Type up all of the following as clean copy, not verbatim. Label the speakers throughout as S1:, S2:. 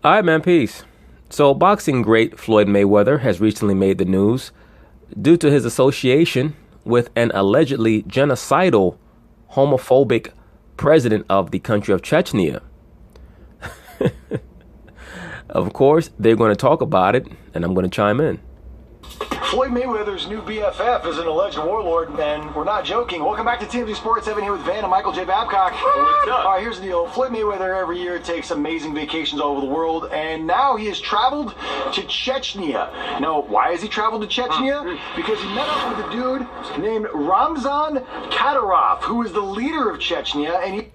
S1: All right, man, peace. So, boxing great Floyd Mayweather has recently made the news due to his association with an allegedly genocidal, homophobic president of the country of Chechnya. Of course, they're going to talk about it, and I'm going to chime in.
S2: Floyd Mayweather's new BFF is an alleged warlord, and we're not joking. Welcome back to TMZ Sports. Evan here with Van and Michael J. Babcock.
S3: What's up?
S2: All right, here's the deal. Floyd Mayweather every year takes amazing vacations all over the world, and now he has traveled to Chechnya. Now, why has he traveled to Chechnya? Because he met up with a dude named Ramzan Kadyrov, who is the leader of Chechnya, and he...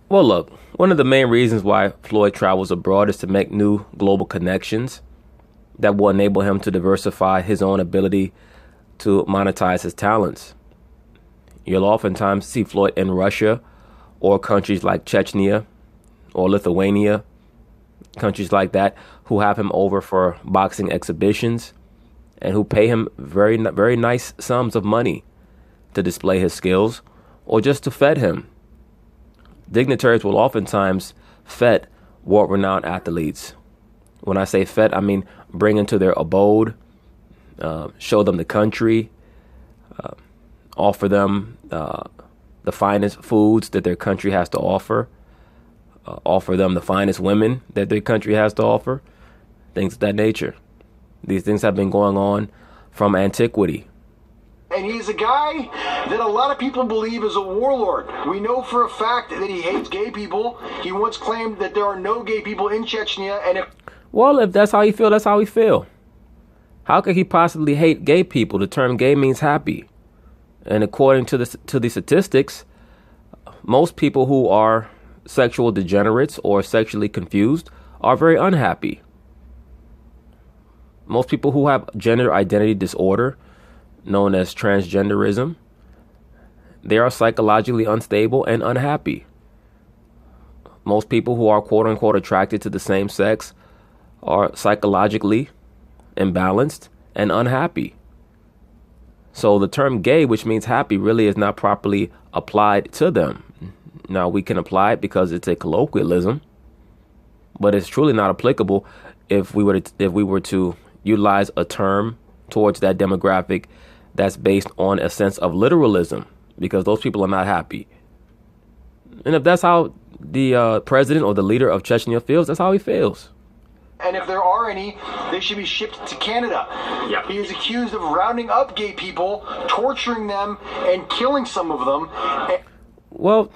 S1: Well, look, one of the main reasons why Floyd travels abroad is to make new global connections that will enable him to diversify his own ability to monetize his talents. You'll oftentimes see Floyd in Russia or countries like Chechnya or Lithuania, countries like that, who have him over for boxing exhibitions and who pay him very nice sums of money to display his skills or just to fed him. Dignitaries will oftentimes fed world-renowned athletes. When I say fed, I mean bring into their abode, show them the country, offer them the finest foods that their country has to offer, offer them the finest women that their country has to offer, things of that nature. These things have been going on from antiquity.
S2: And he's a guy that a lot of people believe is a warlord. We know for a fact that he hates gay people. He once claimed that there are no gay people in Chechnya, and
S1: Well, if that's how you feel, that's how he feel. How could he possibly hate gay people? The term gay means happy. And according to the statistics, most people who are sexual degenerates or sexually confused are very unhappy. Most people who have gender identity disorder, known as transgenderism, they are psychologically unstable and unhappy. Most people who are quote unquote attracted to the same sex are psychologically imbalanced and unhappy. So the term gay, which means happy, really is not properly applied to them. Now, we can apply it because it's a colloquialism, but it's truly not applicable if we were to utilize a term towards that demographic that's based on a sense of literalism, because those people are not happy. And if that's how the president or the leader of Chechnya feels, that's how he feels.
S2: And if there are any, they should be shipped to Canada.
S3: Yep.
S2: He is accused of rounding up gay people, torturing them, and killing some of them.
S1: Well,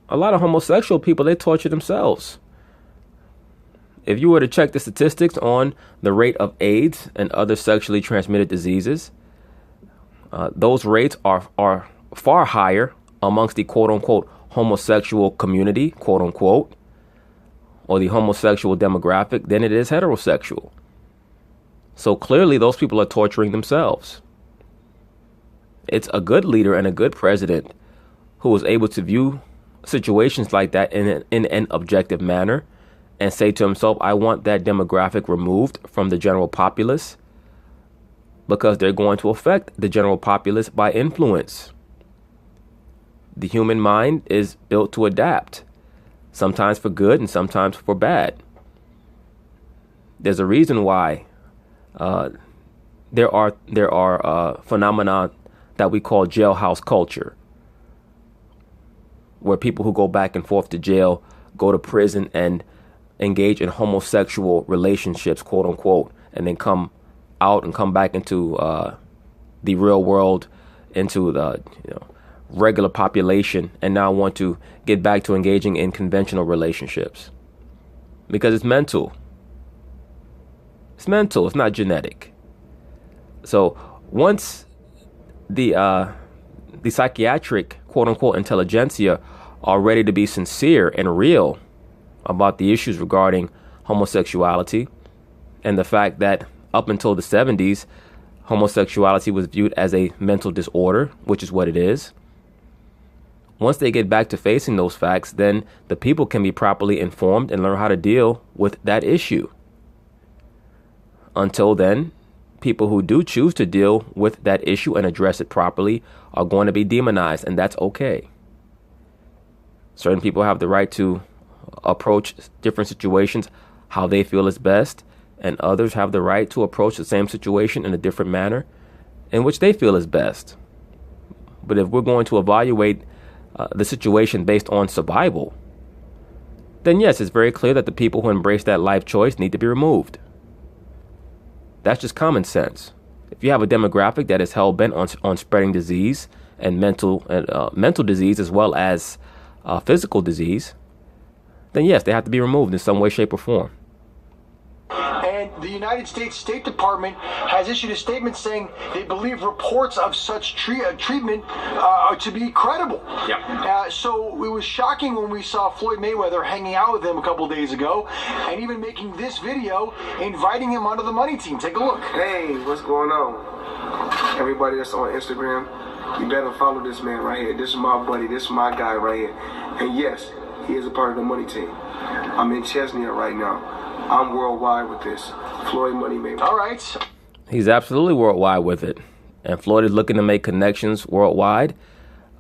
S1: a lot of homosexual people, they torture themselves. If you were to check the statistics on the rate of AIDS and other sexually transmitted diseases, those rates are far higher amongst the quote-unquote homosexual community, quote-unquote, or the homosexual demographic than it is heterosexual. So clearly those people are torturing themselves. It's a good leader and a good president who is able to view situations like that in an objective manner and say to himself, I want that demographic removed from the general populace because they're going to affect the general populace by influence. The human mind is built to adapt, sometimes for good and sometimes for bad. There's a reason why there are phenomena that we call jailhouse culture, where people who go back and forth to jail go to prison and engage in homosexual relationships, quote unquote, and then come out and come back into the real world, into the regular population, and now want to get back to engaging in conventional relationships. Because it's mental. It's mental, it's not genetic. So once the psychiatric, quote unquote, intelligentsia are ready to be sincere and real about the issues regarding homosexuality and the fact that up until the 70s, homosexuality was viewed as a mental disorder, which is what it is. Once they get back to facing those facts, then the people can be properly informed and learn how to deal with that issue. Until then, people who do choose to deal with that issue and address it properly are going to be demonized, and that's okay. Certain people have the right to approach different situations how they feel is best, and others have the right to approach the same situation in a different manner in which they feel is best. But if we're going to evaluate the situation based on survival, then yes, it's very clear that the people who embrace that life choice need to be removed. That's just common sense. If you have a demographic that is hell-bent on spreading disease and mental disease as well as physical disease, then yes, they have to be removed in some way, shape, or form.
S2: And the United States State Department has issued a statement saying they believe reports of such treatment to be credible.
S3: Yeah.
S2: So it was shocking when we saw Floyd Mayweather hanging out with him a couple days ago and even making this video inviting him onto the money team. Take a look.
S4: Hey, what's going on? Everybody that's on Instagram, you better follow this man right here. This is my buddy. This is my guy right here. And yes, he is a part of the money team. I'm in Chechnya right now. I'm worldwide with this. Floyd Money Mayweather.
S2: All right.
S1: He's absolutely worldwide with it. And Floyd is looking to make connections worldwide,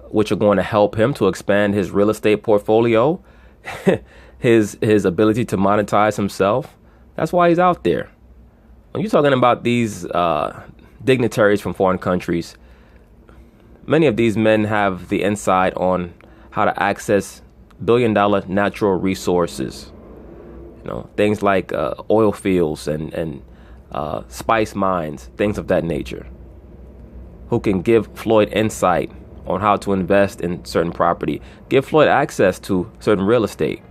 S1: which are going to help him to expand his real estate portfolio, his ability to monetize himself. That's why he's out there. When you're talking about these dignitaries from foreign countries, many of these men have the insight on how to access billion-dollar natural resources. You know, things like oil fields and spice mines, things of that nature, who can give Floyd insight on how to invest in certain property, give Floyd access to certain real estate.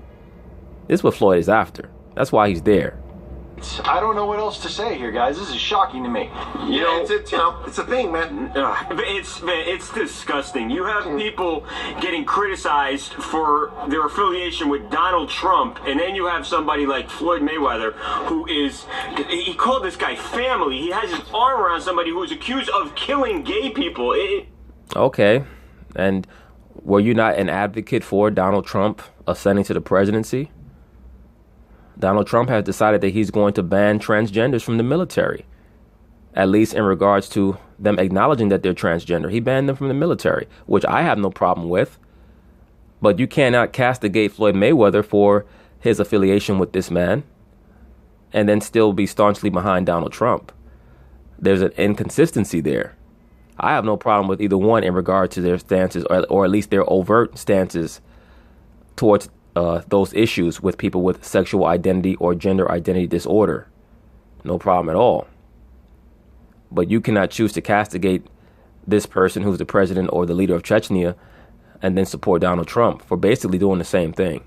S1: This is what Floyd is after. That's why he's there.
S2: I don't know what else to say here, guys. This is shocking to me.
S4: Yeah, it's a thing, man.
S3: It's disgusting. You have people getting criticized for their affiliation with Donald Trump, and then you have somebody like Floyd Mayweather, he called this guy family. He has his arm around somebody who is accused of killing gay people.
S1: Okay. And were you not an advocate for Donald Trump ascending to the presidency? Donald Trump has decided that he's going to ban transgenders from the military, at least in regards to them acknowledging that they're transgender. He banned them from the military, which I have no problem with. But you cannot castigate Floyd Mayweather for his affiliation with this man and then still be staunchly behind Donald Trump. There's an inconsistency there. I have no problem with either one in regard to their stances, or at least their overt stances towards those issues with people with sexual identity or gender identity disorder. No problem at all. But you cannot choose to castigate this person who's the president or the leader of Chechnya and then support Donald Trump for basically doing the same thing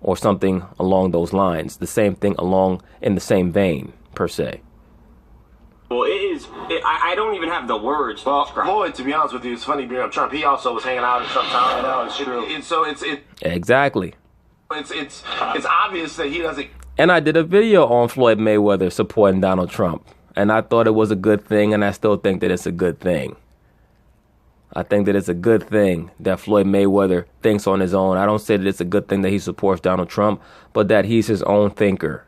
S1: or something along those lines, the same thing in the same vein, per se.
S3: Well, I don't even have the words.
S4: Well, Floyd, to be honest with you, it's funny bringing up Trump. He also was hanging out at some time.
S2: I know, it's true.
S1: Exactly.
S4: It's obvious that he doesn't.
S1: And I did a video on Floyd Mayweather supporting Donald Trump, and I thought it was a good thing, and I still think that it's a good thing. I think that it's a good thing that Floyd Mayweather thinks on his own. I don't say that it's a good thing that he supports Donald Trump, but that he's his own thinker.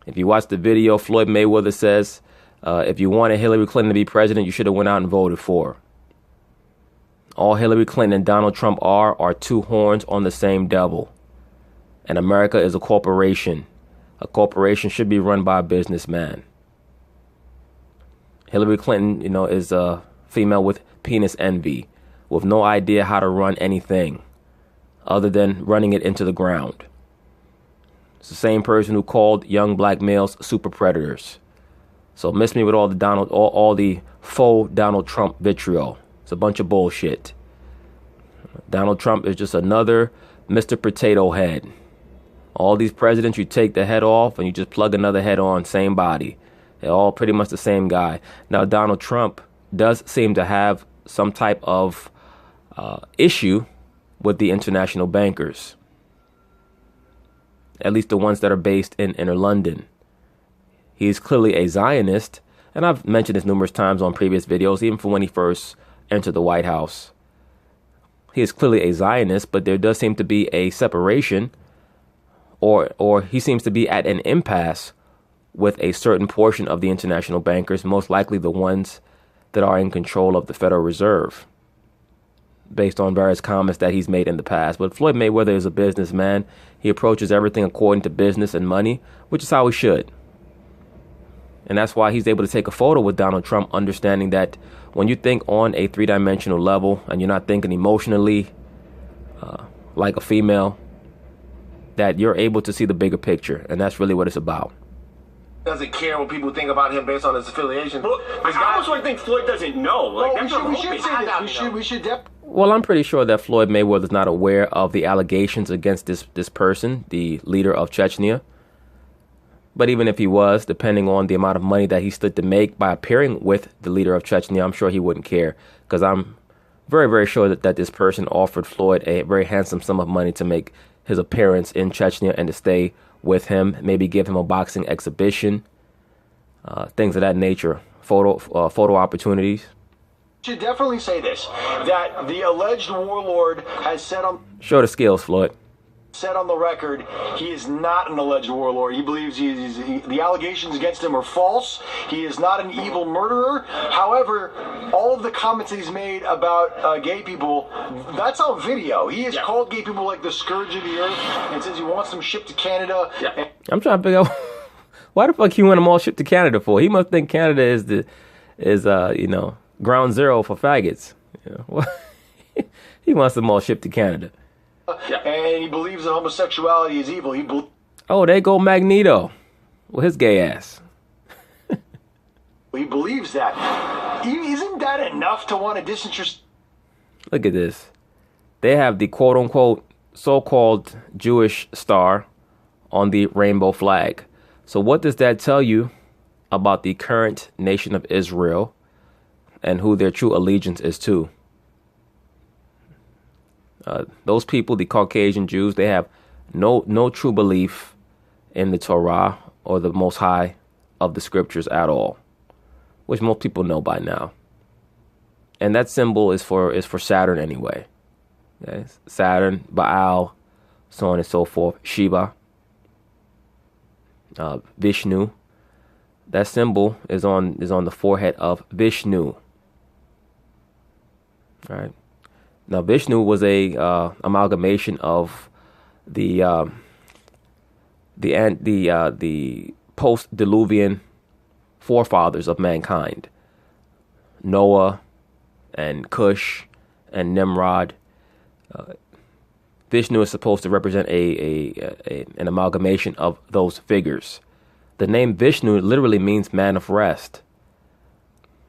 S1: If you watch the video, Floyd Mayweather says, if you wanted Hillary Clinton to be president, you should have went out and voted for her. All Hillary Clinton and Donald Trump are two horns on the same devil. And America is a corporation. A corporation should be run by a businessman. Hillary Clinton, is a female with penis envy, with no idea how to run anything other than running it into the ground. It's the same person who called young black males super predators. So miss me with all the faux Donald Trump vitriol. It's a bunch of bullshit. Donald Trump is just another Mr. Potato Head. All these presidents, you take the head off and you just plug another head on, same body. They're all pretty much the same guy. Now, Donald Trump does seem to have some type of issue with the international bankers. At least the ones that are based in inner London. He's clearly a Zionist, and I've mentioned this numerous times on previous videos, even from when he first entered the White House. He is clearly a Zionist, but there does seem to be a separation, or he seems to be at an impasse with a certain portion of the international bankers, most likely the ones that are in control of the Federal Reserve. based on various comments that he's made in the past. But Floyd Mayweather is a businessman. He approaches everything according to business and money, which is how he should. And that's why he's able to take a photo with Donald Trump, understanding that when you think on a three-dimensional level and you're not thinking emotionally like a female, that you're able to see the bigger picture. And that's really what it's about.
S5: Doesn't care what people think about him based on his affiliation.
S3: Well, I almost think Floyd doesn't know. Like, that's what I'm hoping.
S2: We should definitely.
S1: Well, I'm pretty sure that Floyd Mayweather is not aware of the allegations against this person, the leader of Chechnya. But even if he was, depending on the amount of money that he stood to make by appearing with the leader of Chechnya, I'm sure he wouldn't care. Because I'm very, very sure that this person offered Floyd a very handsome sum of money to make his appearance in Chechnya and to stay with him, maybe give him a boxing exhibition, things of that nature, photo opportunities.
S2: Should definitely say this, that the alleged warlord has said on
S1: Show the skills, Floyd.
S2: Said on the record he is not an alleged warlord. He believes the allegations against him are false. He is not an evil murderer. However, all of the comments that he's made about gay people, that's on video. He has called gay people like the scourge of the earth and says he wants them shipped to Canada.
S1: Yeah. I'm trying to figure out why the fuck he want them all shipped to Canada for. He must think Canada is ground zero for faggots. You know? He wants them all shipped to Canada.
S2: And he believes that homosexuality is evil.
S1: Oh, there go Magneto with his gay ass.
S2: He believes that. Isn't that enough to want to disinterest?
S1: Look at this. They have the quote-unquote so-called Jewish star on the rainbow flag. So what does that tell you about the current nation of Israel and who their true allegiance is to? Those people, the Caucasian Jews, they have no true belief in the Torah or the Most High of the Scriptures at all, which most people know by now. And that symbol is for Saturn anyway. Okay? Saturn, Baal, so on and so forth. Shiva, Vishnu. That symbol is on the forehead of Vishnu. Right. Now, Vishnu was a amalgamation of the post-Diluvian forefathers of mankind, Noah and Cush and Nimrod. Vishnu is supposed to represent an amalgamation of those figures. The name Vishnu literally means man of rest,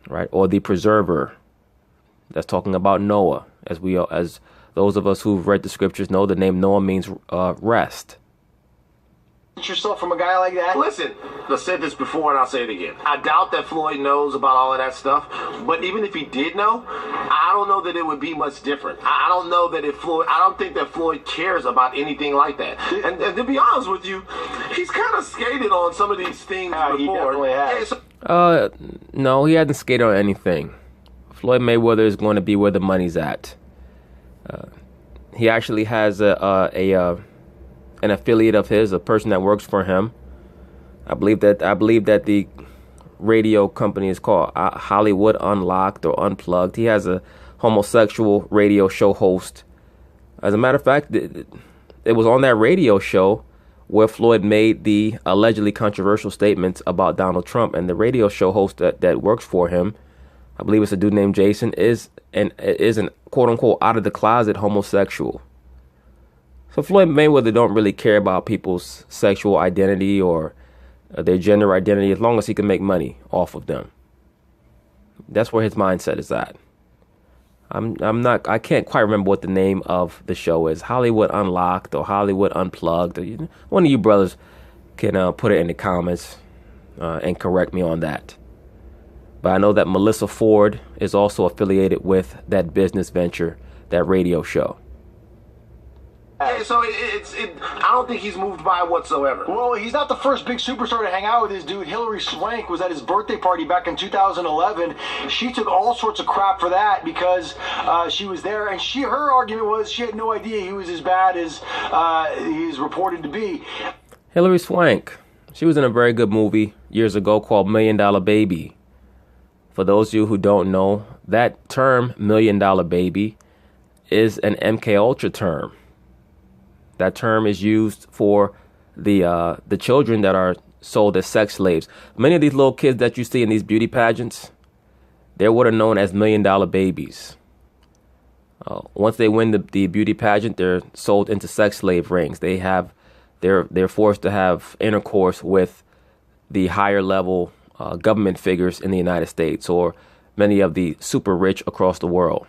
S1: right, or the preserver. That's talking about Noah. As those of us who've read the scriptures know, the name Noah means rest.
S2: Yourself from a guy like that?
S5: Listen, I've said this before and I'll say it again. I doubt that Floyd knows about all of that stuff, but even if he did know, I don't know that it would be much different. I don't know that I don't think that Floyd cares about anything like that. And to be honest with you, he's kind of skated on some of these things before.
S2: He definitely has.
S1: No, he hasn't skated on anything. Floyd Mayweather is going to be where the money's at. He actually has an affiliate of his, a person that works for him. I believe that the radio company is called Hollywood Unlocked or Unplugged. He has a homosexual radio show host. As a matter of fact, it was on that radio show where Floyd made the allegedly controversial statements about Donald Trump, and the radio show host that works for him, I believe it's a dude named Jason, is an quote-unquote out of the closet homosexual. So Floyd Mayweather don't really care about people's sexual identity or their gender identity as long as he can make money off of them. That's where his mindset is at. I can't quite remember what the name of the show is. Hollywood Unlocked or Hollywood Unplugged. One of you brothers can put it in the comments and correct me on that. But I know that Melissa Ford is also affiliated with that business venture, that radio show.
S5: Yeah, so I don't think he's moved by whatsoever.
S2: Well, he's not the first big superstar to hang out with this dude. Hillary Swank was at his birthday party back in 2011. She took all sorts of crap for that because she was there, and her argument was she had no idea he was as bad as he's reported to be.
S1: Hillary Swank, she was in a very good movie years ago called $1 Million Baby. For those of you who don't know, that term $1 Million Baby is an MK Ultra term. That term is used for the children that are sold as sex slaves. Many of these little kids that you see in these beauty pageants, they're what are known as $1 million babies. Once they win the beauty pageant, they're sold into sex slave rings. They're forced to have intercourse with the higher level government figures in the United States or many of the super rich across the world.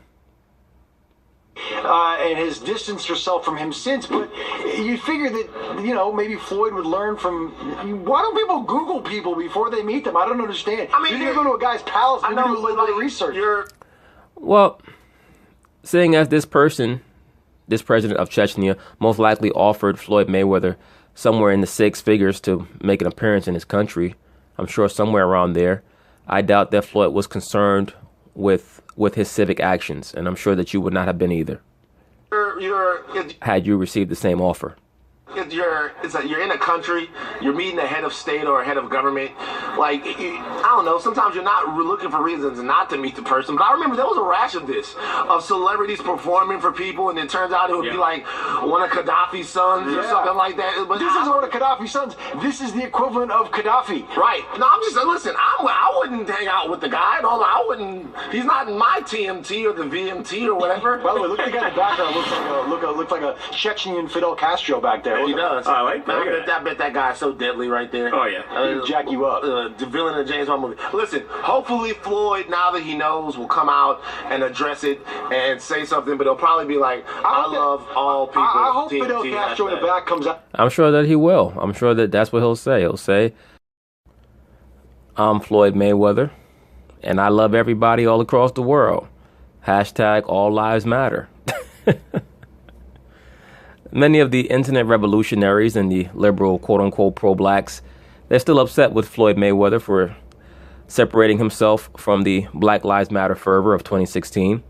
S2: And has distanced herself from him since, but you figure that, you know, maybe Floyd would learn from... Why don't people Google people before they meet them? I don't understand. I mean, you go to a guy's palace and do a little bit of research.
S1: Well, seeing as this president of Chechnya most likely offered Floyd Mayweather somewhere in the six figures to make an appearance in his country, I'm sure somewhere around there, I doubt that Floyd was concerned with his civic actions, and I'm sure that you would not have been either. Had you received the same offer.
S5: You're in a country, you're meeting a head of state or a head of government. Like, I don't know, sometimes you're not looking for reasons not to meet the person. But I remember there was a rash of this, of celebrities performing for people, and it turns out it would be like one of Gaddafi's sons or something like that. But
S2: this isn't one of Gaddafi's sons. This is the equivalent of Gaddafi.
S5: Right. No, I'm just, listen, I wouldn't hang out with the guy. No, I wouldn't. He's not in my TMT or the VMT or whatever.
S2: By the way, look at the guy in the background. Looks like a Chechnyan Fidel Castro back there.
S5: He does.
S3: I like that.
S5: I bet that guy's so deadly right there.
S3: Oh, yeah.
S2: He'll jack you up.
S5: The villain of the James Bond movie. Listen, hopefully Floyd, now that he knows, will come out and address it and say something, but he'll probably be like, I love all people.
S2: I hope Fidel Castro in the back comes out.
S1: I'm sure that he will. I'm sure that that's what he'll say. He'll say, I'm Floyd Mayweather, and I love everybody all across the world. Hashtag all lives matter. Many of the internet revolutionaries and the liberal, quote-unquote, pro-blacks, they're still upset with Floyd Mayweather for separating himself from the Black Lives Matter fervor of 2016.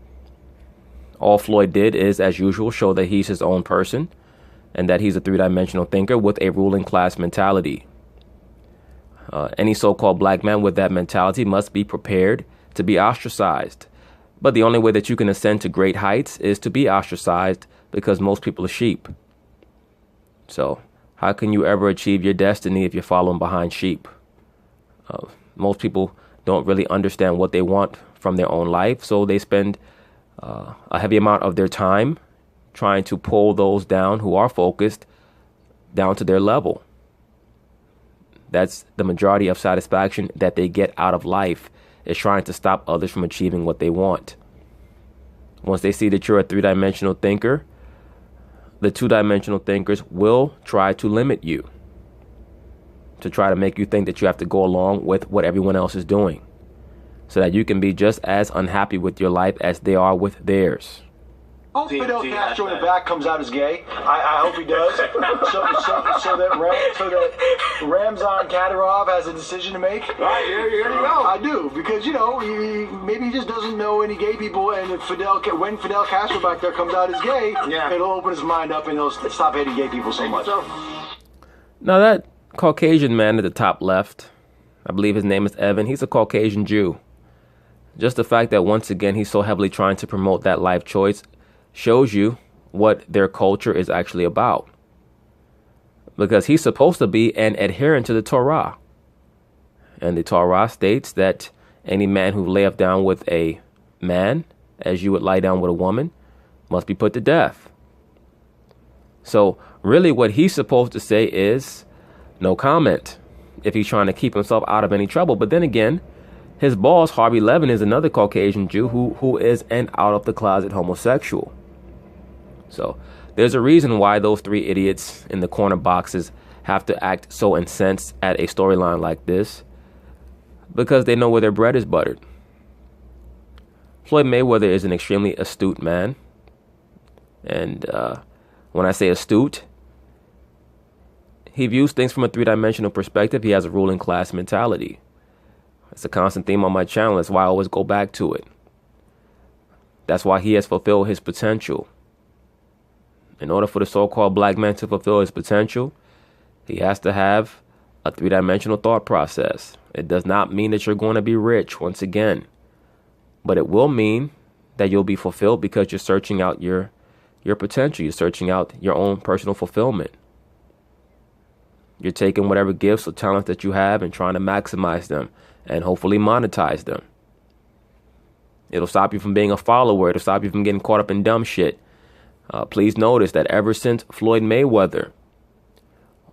S1: All Floyd did is, as usual, show that he's his own person and that he's a three-dimensional thinker with a ruling class mentality. Any so-called black man with that mentality must be prepared to be ostracized. But the only way that you can ascend to great heights is to be ostracized, because most people are sheep. So how can you ever achieve your destiny if you're following behind sheep? Most people don't really understand what they want from their own life, so they spend a heavy amount of their time trying to pull those down who are focused down to their level. That's the majority of satisfaction that they get out of life, is trying to stop others from achieving what they want. Once they see that you're a three-dimensional thinker, the two-dimensional thinkers will try to limit you, to try to make you think that you have to go along with what everyone else is doing, so that you can be just as unhappy with your life as they are with theirs.
S2: I hope Fidel Castro in the back comes out as gay. I hope he does. so that Ramzan Kadyrov has a decision to make.
S5: Right, here you go.
S2: I do, because, you know, maybe he just doesn't know any gay people, and if when Fidel Castro back there comes out as gay, it'll open his mind up and he'll stop hating gay people so much.
S1: Now that Caucasian man at the top left, I believe his name is Evan, he's a Caucasian Jew. Just the fact that once again he's so heavily trying to promote that life choice shows you what their culture is actually about. Because he's supposed to be an adherent to the Torah. And the Torah states that any man who layeth down with a man, as you would lie down with a woman, must be put to death. So really what he's supposed to say is no comment, if he's trying to keep himself out of any trouble. But then again, his boss, Harvey Levin, is another Caucasian Jew who is an out-of-the-closet homosexual. So there's a reason why those three idiots in the corner boxes have to act so incensed at a storyline like this, because they know where their bread is buttered. Floyd Mayweather is an extremely astute man. And when I say astute, he views things from a three-dimensional perspective. He has a ruling class mentality. It's a constant theme on my channel. That's why I always go back to it. That's why he has fulfilled his potential. In order for the so-called black man to fulfill his potential, he has to have a three-dimensional thought process. It does not mean that you're going to be rich, once again. But it will mean that you'll be fulfilled because you're searching out your potential. You're searching out your own personal fulfillment. You're taking whatever gifts or talents that you have and trying to maximize them and hopefully monetize them. It'll stop you from being a follower. It'll stop you from getting caught up in dumb shit. Please notice that ever since Floyd Mayweather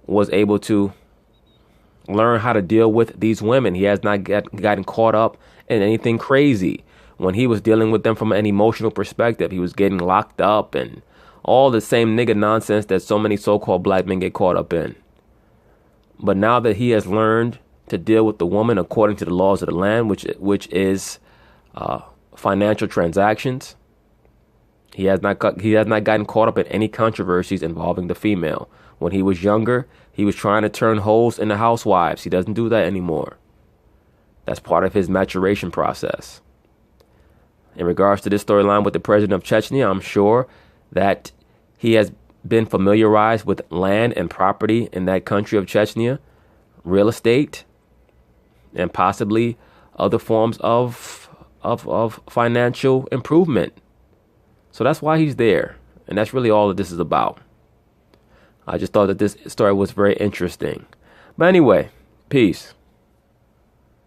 S1: was able to learn how to deal with these women, he has not gotten caught up in anything crazy. When he was dealing with them from an emotional perspective, he was getting locked up and all the same nigga nonsense that so many so-called black men get caught up in. But now that he has learned to deal with the woman according to the laws of the land, which is financial transactions, he has not gotten caught up in any controversies involving the female. When he was younger, he was trying to turn hoes into housewives. He doesn't do that anymore. That's part of his maturation process. In regards to this storyline with the president of Chechnya, I'm sure that he has been familiarized with land and property in that country of Chechnya, real estate, and possibly other forms of financial improvement. So that's why he's there. And that's really all that this is about. I just thought that this story was very interesting. But anyway, peace.